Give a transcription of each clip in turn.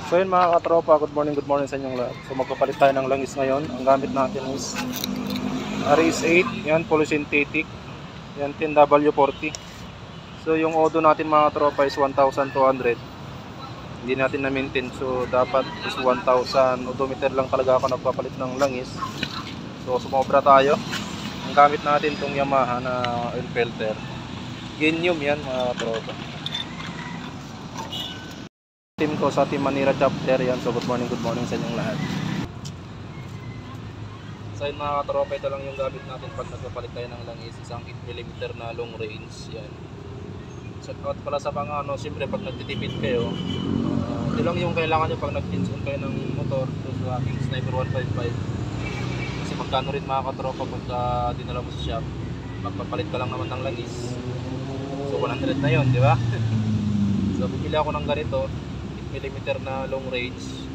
So yun mga katropa, good morning sa inyong lahat. So magpapalit tayo ng langis ngayon. Ang gamit natin is RS8, yan, polysynthetic, yan 10W40. So yung odo natin mga katropa is 1,200. Hindi natin na-maintain, so dapat is 1,000 odometer lang talaga ako nagpapalit ng langis. So sumobra tayo. Ang gamit natin itong Yamaha na oil filter. Genium yan mga katropa. Team ko sa Team Manila chapter yan. So good morning sa inyong lahat. So yun mga katropa, ito lang yung gamit natin pag nagpapalit tayo ng langis. Isang 8mm na long range yan. Shout out pala sa mga siyempre pag nagtitipid kayo, ito lang yung kailangan nyo pag nag-change on kayo ng motor. So sa aking Sniper 155, kasi magkano rin mga katropa pagka dinala mo sa shop, magpapalit ka lang naman ng langis, so 100 na yun, di ba? So bibili ako ng ganito 8mm na long range.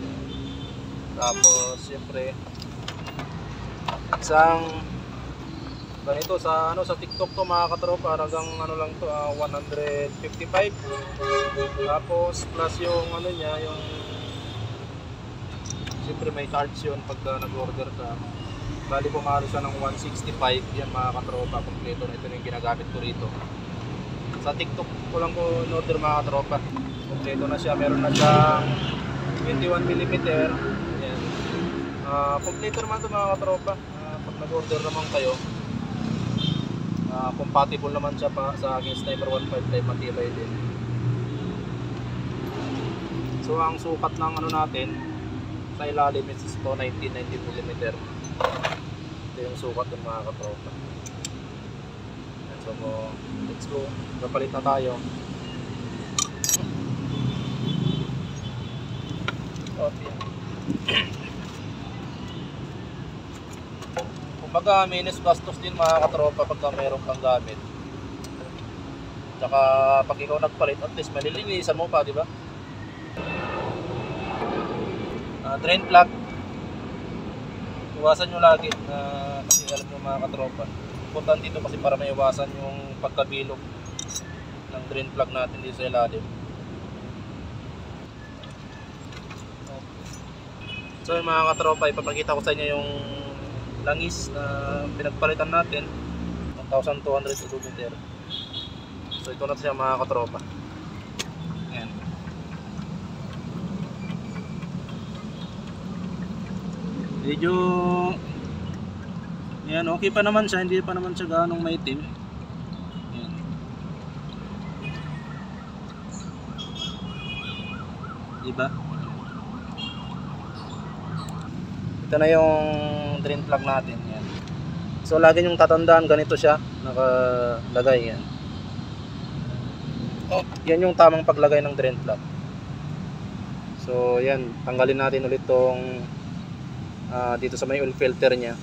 Tapos siyempre isang ganito sa sa TikTok to mga katropa, hanggang lang to 155. Tapos plus yung niya, yung siyempre may charge yun pagka nag-order ka. Bali pumalo siya ng 165 yan mga katropa, kompleto na. Ito na yung ginagamit ko rito. Sa TikTok ko lang ko in-order mga katropa. Kompleto na siya, meron na siyang 21mm. Yan. Kompleto naman ito mga katropa. Pag nag-order naman kayo, compatible naman siya pa sa aking Sniper 155, matibay din. So ang sukat ng natin sa ilalim is 19mm. Ito yung sukat ng mga katropa. So let's go, kapalit na tayo. Okay. Kumbaga minus gastos din mga katropa pagka mayroong kang gamit. Tsaka pag ikaw nagpalit, at least malilinisan mo pa, di ba? Drain plug, iwasan nyo lagi kasi alam nyo mga katropa, important dito kasi para maiwasan yung pagkabilog ng drain plug natin dito sa ilalim. So yung mga katropa, ipapakita ko sa inyo yung langis na pinagpalitan natin, 1,200 odometer. So ito na siya mga katropa. Ayan. Medyo ayan, okay pa naman siya, hindi pa naman siya ganong maitim. Ayan. Diba? Ito na yung drain plug natin. Yan. So lagi nyong tatandaan, ganito siya nakalagay. Yan. Yan yung tamang paglagay ng drain plug. So yan, tanggalin natin ulit tong dito sa may oil filter nya.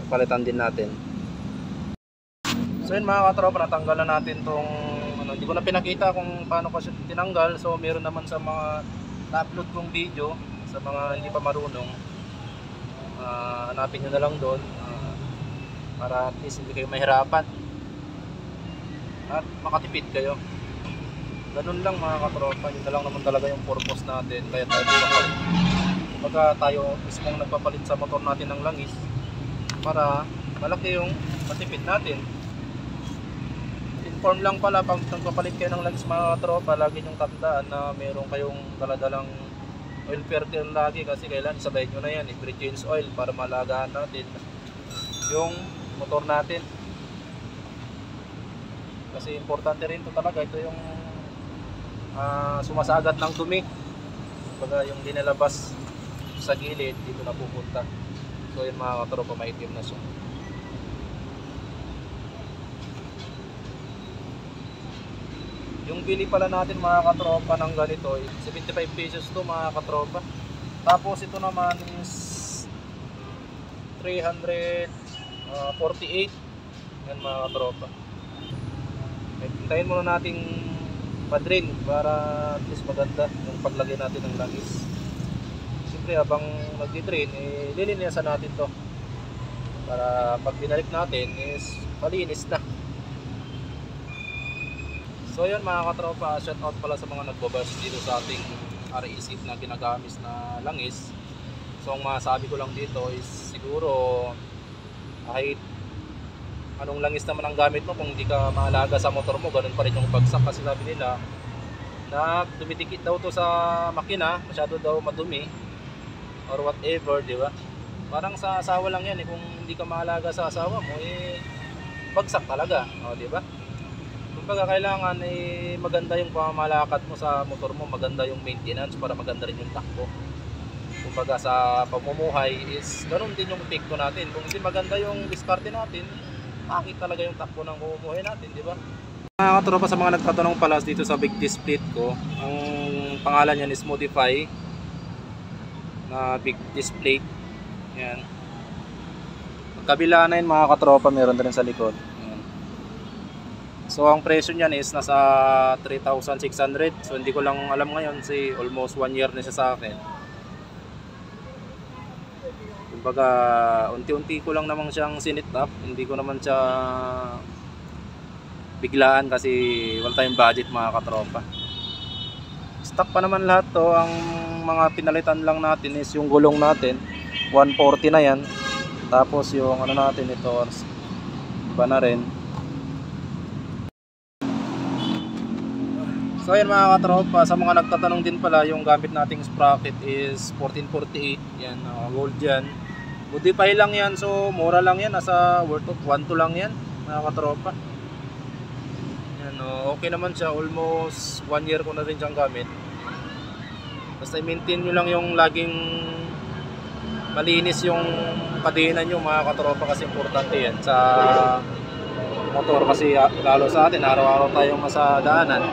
Palitan din natin. So yun mga katropa, natanggal na natin tong hindi ko na pinakita kung paano ko siya tinanggal. So meron naman sa mga na-upload kong video sa mga hindi pa marunong. Hanapin nyo na lang doon para at least hindi kayo mahirapan at makatipid kayo. Ganun lang mga katropa, yun na lang naman talaga yung purpose natin. Kaya tayo nagpapalit, pagka tayo mismong nagpapalit sa motor natin ng langis para malaki yung matipid natin. Inform lang pala, pag nagpapalit kayo ng langis mga katropa, lagi nyong tandaan na meron kayong daladalang oil filter lagi, kasi kailan isabay nyo na yan, i-change oil para malagaan natin yung motor natin. Kasi importante rin ito talaga, ito yung sumasagat ng dumi, baga yung dinalabas sa gilid dito na pupunta. So yun mga katropa, maitim na siya. Yung bili pala natin mga katropa ng ganito, 75 pesos to mga katropa. Tapos ito naman is 348. Yan mga katropa. Hintayin muna nating pa-drain para at least maganda yung paglagay natin ng langis. Siyempre habang nagdi-drain, lilinisan natin to para pag binalik natin is malinis na. So yun mga katropa, shout out pala sa mga nagbabash dito sa ating REC na ginagamit na langis. So ang masabi ko lang dito is siguro kahit anong langis naman ang gamit mo, kung hindi ka maalaga sa motor mo, ganun pa rin yung bagsak. Kasi sabi nila na dumidikit daw to sa makina, masyado daw madumi or whatever, di ba? Parang sa asawa lang yan kung hindi ka maalaga sa asawa mo bagsak talaga, di ba? Kumbaga kailangan maganda yung pamamalakad mo sa motor mo, maganda yung maintenance para maganda rin yung takbo. Kumbaga sa pamumuhay is ganoon din yung epekto natin. Kung hindi maganda yung diskarte natin, bakit talaga yung takbo ng pamumuhay natin, di ba? Mga katropa, sa mga nagtatanong pala dito sa big display ko, ang pangalan niyan is Modify na big display. Yan. Kabila na yun mga katropa, meron na rin sa likod. Yan. So ang presyo niyan is nasa 3,600. So hindi ko lang alam ngayon, si almost 1 year na siya sa akin. Kumbaga unti-unti ko lang namang siyang sinit up. Hindi ko naman siya biglaan kasi wala tayong budget mga katropa. Stock pa naman lahat to. Ang mga pinalitan lang natin is yung gulong natin, 140 na yan. Tapos yung ano natin ito, iba na rin. So ayan mga katropa, sa mga nagtatanong din pala, yung gamit nating sprocket is 1448. Yan, gold yan. Modify lang yan, so mura lang yan. Nasa worth of 1.2 lang yan mga katropa. Yan, okay naman siya. Almost 1 year ko na rin siyang gamit. Basta i-maintain nyo lang yung laging malinis yung kadena nyo mga katropa, kasi importante yan sa motor. Kasi lalo sa atin, araw-araw tayong nasa daanan.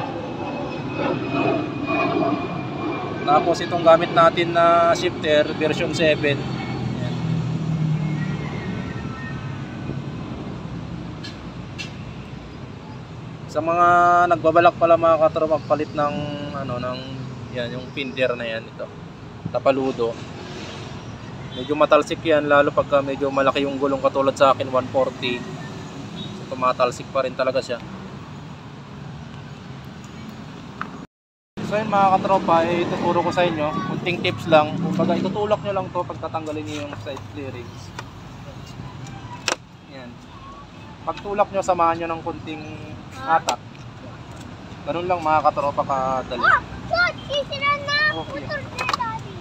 Tapos itong gamit natin na shifter version 7. Yan. Sa mga nagbabalak pala mga katropa magpalit ng yan, yung fender na yan, ito tapaludo, medyo matalsik yan, lalo pagka medyo malaki yung gulong katulad sa akin 140. So tumatalsik pa rin talaga siya. So yun mga katropa, ituturo ko sa inyo kunting tips lang. Kumbaga itutulak nyo lang to pag tatanggalin nyo yung side clearings. Yan, pagtulak nyo, samahan nyo ng kunting hatak. Ganun lang mga katropa kadali. Sisira na Okay. motor na daddy.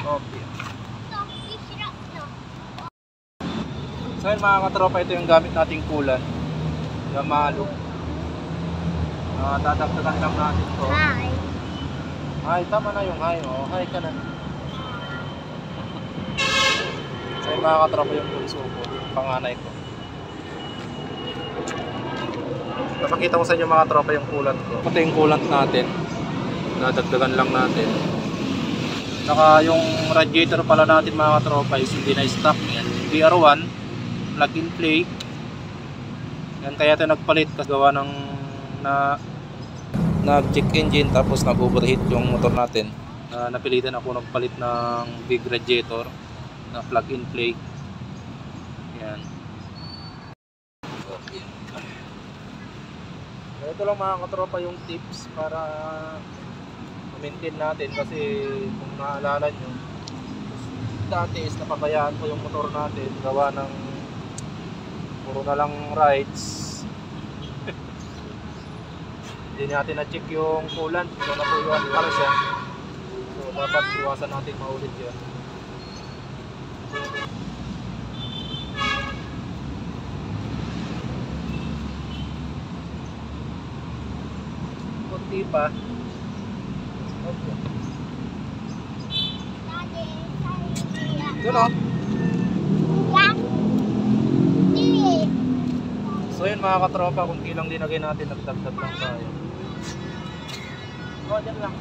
Okay. Sisira na. So yun mga katropa, ito yung gamit nating coolant, Yamaha. Dadagdagan lang natin to. Hi. Ay, tama na yung hi. Hi ka na. So yun mga katropa, yung bunso ko, yung panganay ko. Napakita ko sa inyo mga tropa yung coolant ko. Ito yung coolant natin, dadagdagan lang natin. Saka yung radiator pala natin mga tropa is hindi na stock. Yan, BR1 plug-in play. Yan, kaya ito nagpalit kasi gawa ng nag-check engine tapos nag-overheat yung motor natin. Napilitan ako nagpalit ng big radiator na plug-in play. Yan. Ito lang mga katropa yung tips para maintain natin, kasi kung naalala nyo, dati is napabayaan ko yung motor natin gawa ng puro na lang rides. Hindi natin na-check yung coolant, so napuyuan para siya. So dapat iwasan natin maulit yun. Kunti pa. Okay. Yun o. So yun mga katropa, kunti lang dinagay natin, nagdagdag lang tayo. O, dyan lang.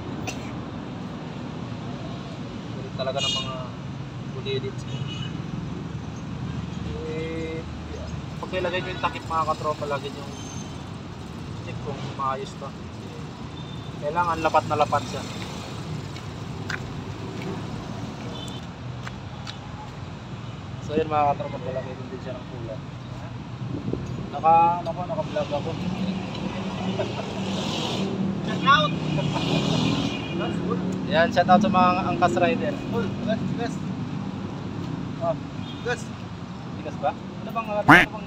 Sulit talaga ng mga bulidits. Pag nilagay nyo yung takip mga katropa, lagyan yung check kung maayos to. Kailangan lapat na lapat siya. So yun mga katropa, palagay din siya ng kulay. Naka-vlog ako. Yan, shout out sa mga angkas rider. Tol, gas. Oh, Gas. tigas ba? Ano bang nilalagay mo?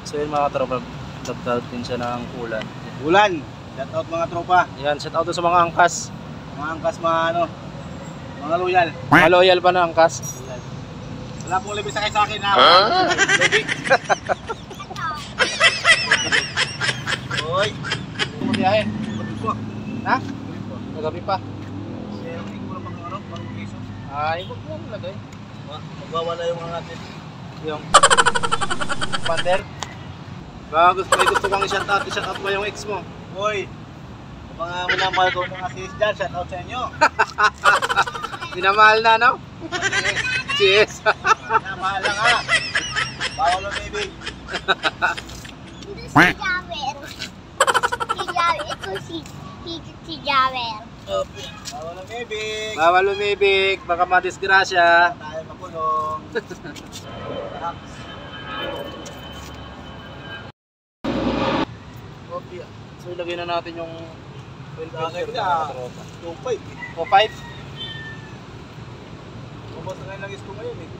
So yun mga tropa, nagdalt din siya ng ulan. Ulan. Shout out mga tropa. Yan, shout out sa mga angkas. Mga angkas, mga ano, mga loyal. Mga loyal pa na angkas. Wala pong libis sa akin ha. Hoy. Bumiyahe. Pagko. Ha? Nagabi pa. Sharing ko na pang ano, pang piso. Ay, huwag mo lagay. Magwawala yung mga natin. Yung pander. Baka may gusto kang i-shout out mo yung ex mo. Hoy. Mga minamahal ko mga sis dyan, shout out sa inyo. Minamahal na, no? Cheers. Minamahal lang ha. Bawal ang baby. Ito si Javer. Si Javer. Ito si Javer. Bawal ang baby. Bawal umibig, baka madisgrasya. Tayo makulong. Okay. So ilagay na natin yung oil Lagay filter na. na tropa. 2.5. O 5. Kumos na ngayon lang is ko ngayon eh.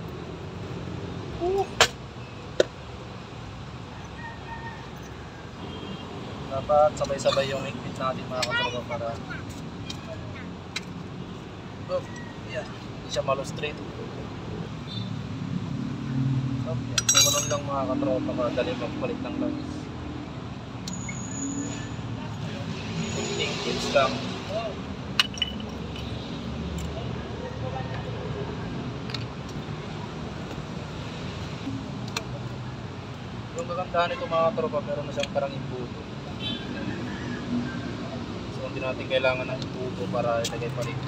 Dapat sabay-sabay yung higpit natin mga katropa para yan, hindi siya malo-straight. So, yan. So, ganun lang mga katropa, madali magpalit ng langis. Ting tips lang. Yung kagandahan nito mga katropa, meron na siyang parang imbuto. So hindi natin kailangan ng imbuto para ilagay pa rin.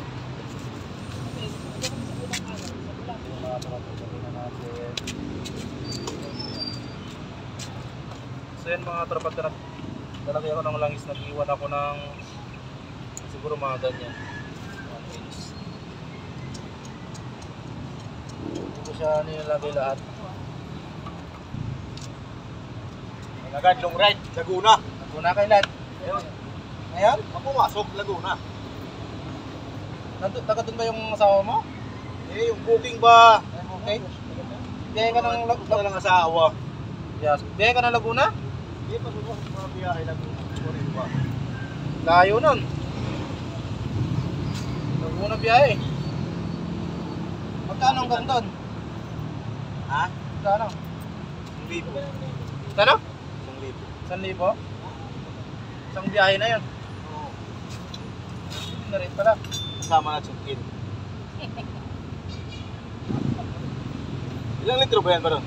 Yung mga tropa, sabihin na natin. So yun mga tropa, talagay ako ng langis, nag-iwan ako ng siguro mga ganyan. Hindi ko siya nilalagay lahat. Agad long ride, Laguna. Laguna kailan? Ayun. Ngayon? Pumasok, Laguna. Taga doon ba yung asawa mo? Eh, yung booking ba? Okay. Biyahe ka ng Wala lang asawa. Yes. Biyahe ka ng Laguna? Eh, pagbubukas ng mga biyahe Laguna. Sorry ba? Layo nun. Laguna biyahe. Magkano hanggang doon? Ha? Magkano? 1,000. Magkano? 1,000. 1,000? Isang biyahe na yun. Oo. Hindi na rin pala. Kasama na check-in. Ilang litro ba yan ba doon?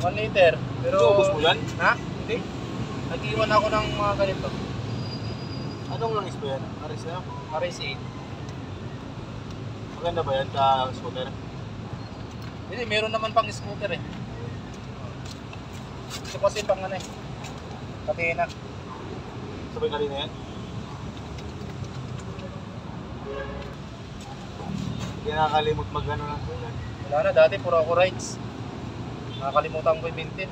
1 liter. Pero... Ubus mo yan? Ha? Hindi. Nag-iwan ako ng mga ganito. Anong langis ba yan? Aris na? RS8. Maganda ba yan sa scooter? Hindi, meron naman pang scooter eh. Ito kasi pang ano eh. Katina. Sabay ka rin na yan? Hindi nakakalimot mag-ano lang po yan. Wala na, dati puro ako rides. Nakakalimutan ko i-maintain.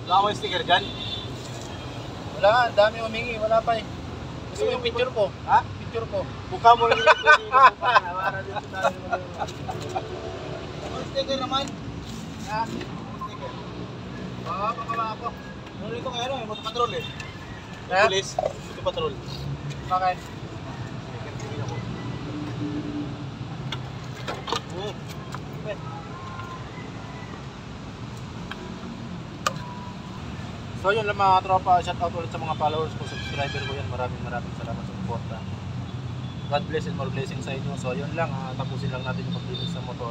Wala ko yung sticker dyan? Wala nga, dami humingi, wala pa eh. Gusto mo yung picture ko? Ha? Picture ko. Mukha mo lang yung para dito tayo. Ang sticker naman? Ha? Sticker. Oo, pakawa ako. Ano ito ngayon eh? Moto patrol eh. Ha? Police. Moto patrol. Bakit? Sticker TV ako. So yun lang mga tropa, shout out ulit sa mga followers ko, subscriber ko yan, maraming salamat sa suporta. God bless and more blessings sa inyo. So yun lang, tapusin lang natin yung paglinis sa motor.